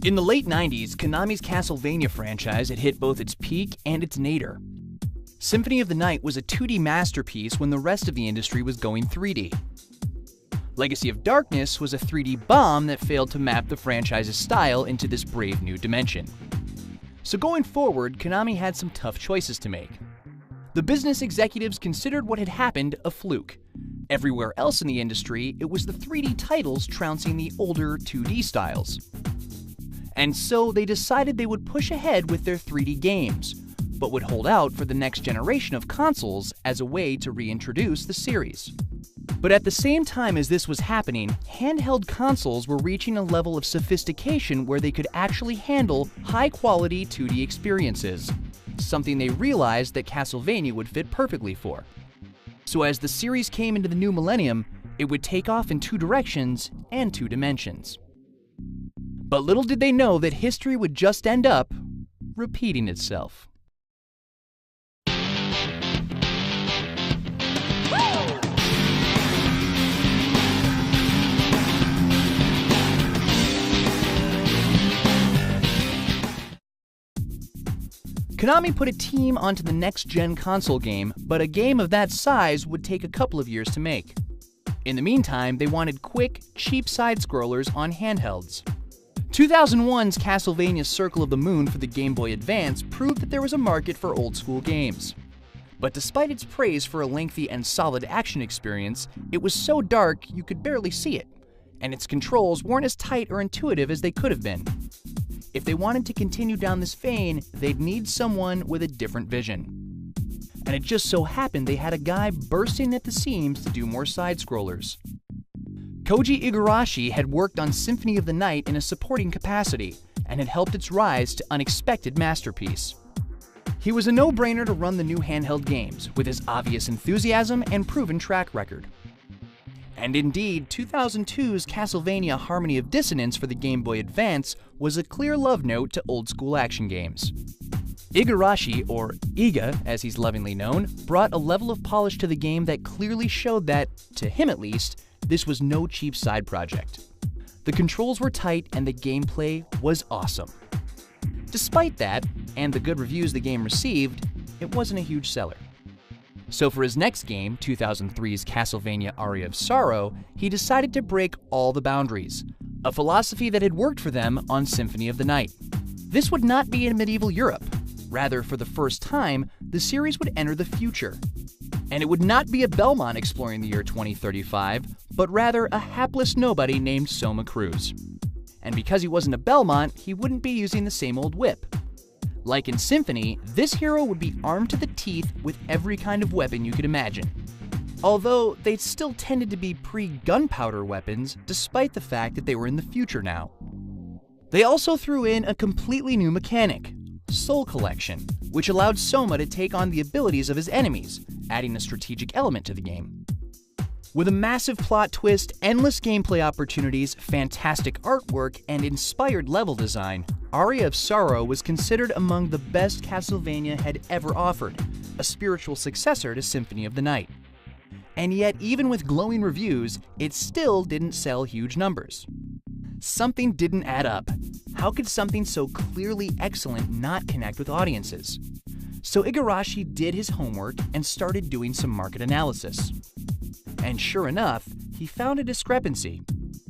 In the late 90s, Konami's Castlevania franchise had hit both its peak and its nadir. Symphony of the Night was a 2D masterpiece when the rest of the industry was going 3D. Legacy of Darkness was a 3D bomb that failed to map the franchise's style into this brave new dimension. So going forward, Konami had some tough choices to make. The business executives considered what had happened a fluke. Everywhere else in the industry, it was the 3D titles trouncing the older 2D styles. And so they decided they would push ahead with their 3D games, but would hold out for the next generation of consoles as a way to reintroduce the series. But at the same time as this was happening, handheld consoles were reaching a level of sophistication where they could actually handle high-quality 2D experiences, something they realized that Castlevania would fit perfectly for. So as the series came into the new millennium, it would take off in 2 directions and 2 dimensions. But little did they know that history would just end up repeating itself. Konami put a team onto the next-gen console game, but a game of that size would take a couple of years to make. In the meantime, they wanted quick, cheap side-scrollers on handhelds. 2001's Castlevania Circle of the Moon for the Game Boy Advance proved that there was a market for old-school games. But despite its praise for a lengthy and solid action experience, it was so dark you could barely see it, and its controls weren't as tight or intuitive as they could have been. If they wanted to continue down this vein, they'd need someone with a different vision. And it just so happened they had a guy bursting at the seams to do more side-scrollers. Koji Igarashi had worked on Symphony of the Night in a supporting capacity, and had helped its rise to unexpected masterpiece. He was a no-brainer to run the new handheld games, with his obvious enthusiasm and proven track record. And indeed, 2002's Castlevania Harmony of Dissonance for the Game Boy Advance was a clear love note to old-school action games. Igarashi, or Iga as he's lovingly known, brought a level of polish to the game that clearly showed that, to him at least, this was no cheap side project. The controls were tight and the gameplay was awesome. Despite that, and the good reviews the game received, it wasn't a huge seller. So for his next game, 2003's Castlevania Aria of Sorrow, he decided to break all the boundaries, a philosophy that had worked for them on Symphony of the Night. This would not be in medieval Europe. Rather, for the first time, the series would enter the future. And it would not be a Belmont exploring the year 2035, but rather a hapless nobody named Soma Cruz. And because he wasn't a Belmont, he wouldn't be using the same old whip. Like in Symphony, this hero would be armed to the teeth with every kind of weapon you could imagine. Although they still tended to be pre-gunpowder weapons, despite the fact that they were in the future now. They also threw in a completely new mechanic, Soul Collection, which allowed Soma to take on the abilities of his enemies, adding a strategic element to the game. With a massive plot twist, endless gameplay opportunities, fantastic artwork, and inspired level design, Aria of Sorrow was considered among the best Castlevania had ever offered, a spiritual successor to Symphony of the Night. And yet, even with glowing reviews, it still didn't sell huge numbers. Something didn't add up. How could something so clearly excellent not connect with audiences? So Igarashi did his homework and started doing some market analysis. And sure enough, he found a discrepancy.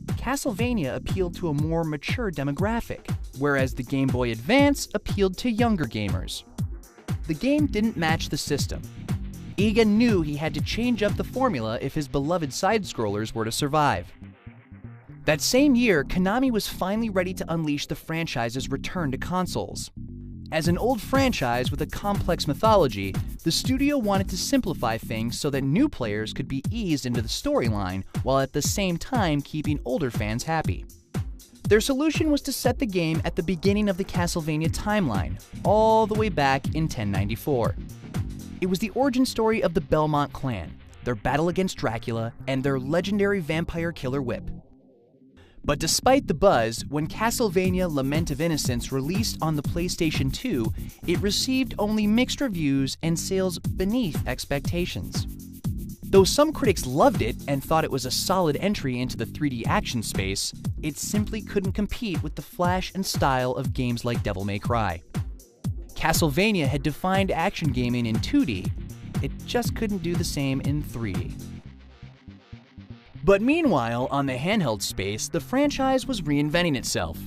Castlevania appealed to a more mature demographic, whereas the Game Boy Advance appealed to younger gamers. The game didn't match the system. Iga knew he had to change up the formula if his beloved side-scrollers were to survive. That same year, Konami was finally ready to unleash the franchise's return to consoles. As an old franchise with a complex mythology, the studio wanted to simplify things so that new players could be eased into the storyline while at the same time keeping older fans happy. Their solution was to set the game at the beginning of the Castlevania timeline, all the way back in 1094. It was the origin story of the Belmont clan, their battle against Dracula, and their legendary vampire killer whip. But despite the buzz, when Castlevania Lament of Innocence released on the PlayStation 2, it received only mixed reviews and sales beneath expectations. Though some critics loved it and thought it was a solid entry into the 3D action space, it simply couldn't compete with the flash and style of games like Devil May Cry. Castlevania had defined action gaming in 2D, it just couldn't do the same in 3D. But meanwhile, on the handheld space, the franchise was reinventing itself.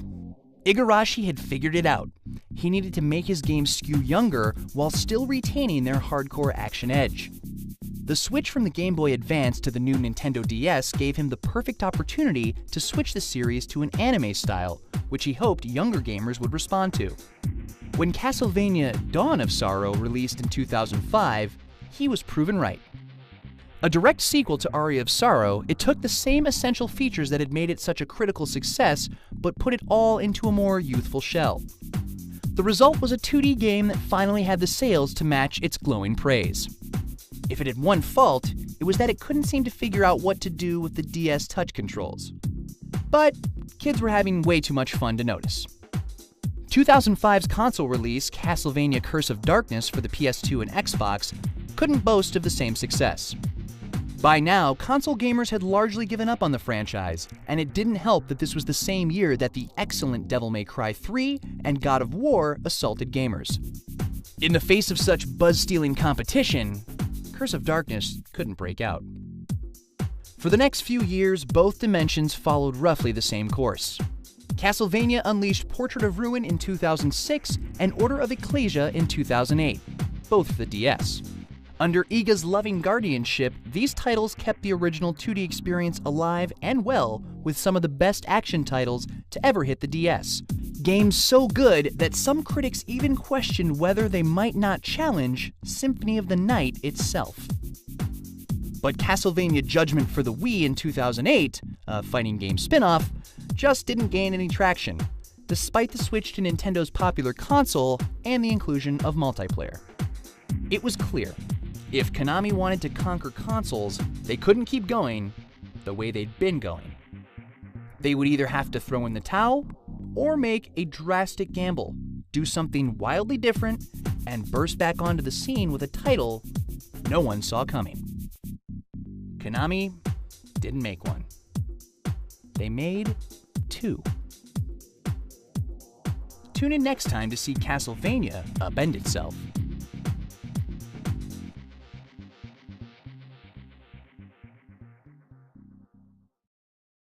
Igarashi had figured it out. He needed to make his games skew younger while still retaining their hardcore action edge. The switch from the Game Boy Advance to the new Nintendo DS gave him the perfect opportunity to switch the series to an anime style, which he hoped younger gamers would respond to. When Castlevania Dawn of Sorrow released in 2005, he was proven right. A direct sequel to Aria of Sorrow, it took the same essential features that had made it such a critical success, but put it all into a more youthful shell. The result was a 2D game that finally had the sales to match its glowing praise. If it had one fault, it was that it couldn't seem to figure out what to do with the DS touch controls. But kids were having way too much fun to notice. 2005's console release, Castlevania Curse of Darkness for the PS2 and Xbox, couldn't boast of the same success. By now, console gamers had largely given up on the franchise, and it didn't help that this was the same year that the excellent Devil May Cry 3 and God of War assaulted gamers. In the face of such buzz-stealing competition, Curse of Darkness couldn't break out. For the next few years, both dimensions followed roughly the same course. Castlevania unleashed Portrait of Ruin in 2006 and Order of Ecclesia in 2008, both for the DS. Under Iga's loving guardianship, these titles kept the original 2D experience alive and well with some of the best action titles to ever hit the DS. Games so good that some critics even questioned whether they might not challenge Symphony of the Night itself. But Castlevania Judgment for the Wii in 2008, a fighting game spin-off, just didn't gain any traction, despite the switch to Nintendo's popular console and the inclusion of multiplayer. It was clear, if Konami wanted to conquer consoles, they couldn't keep going the way they'd been going. They would either have to throw in the towel or make a drastic gamble, do something wildly different, and burst back onto the scene with a title no one saw coming. Konami didn't make one. They made two. Tune in next time to see Castlevania upend itself.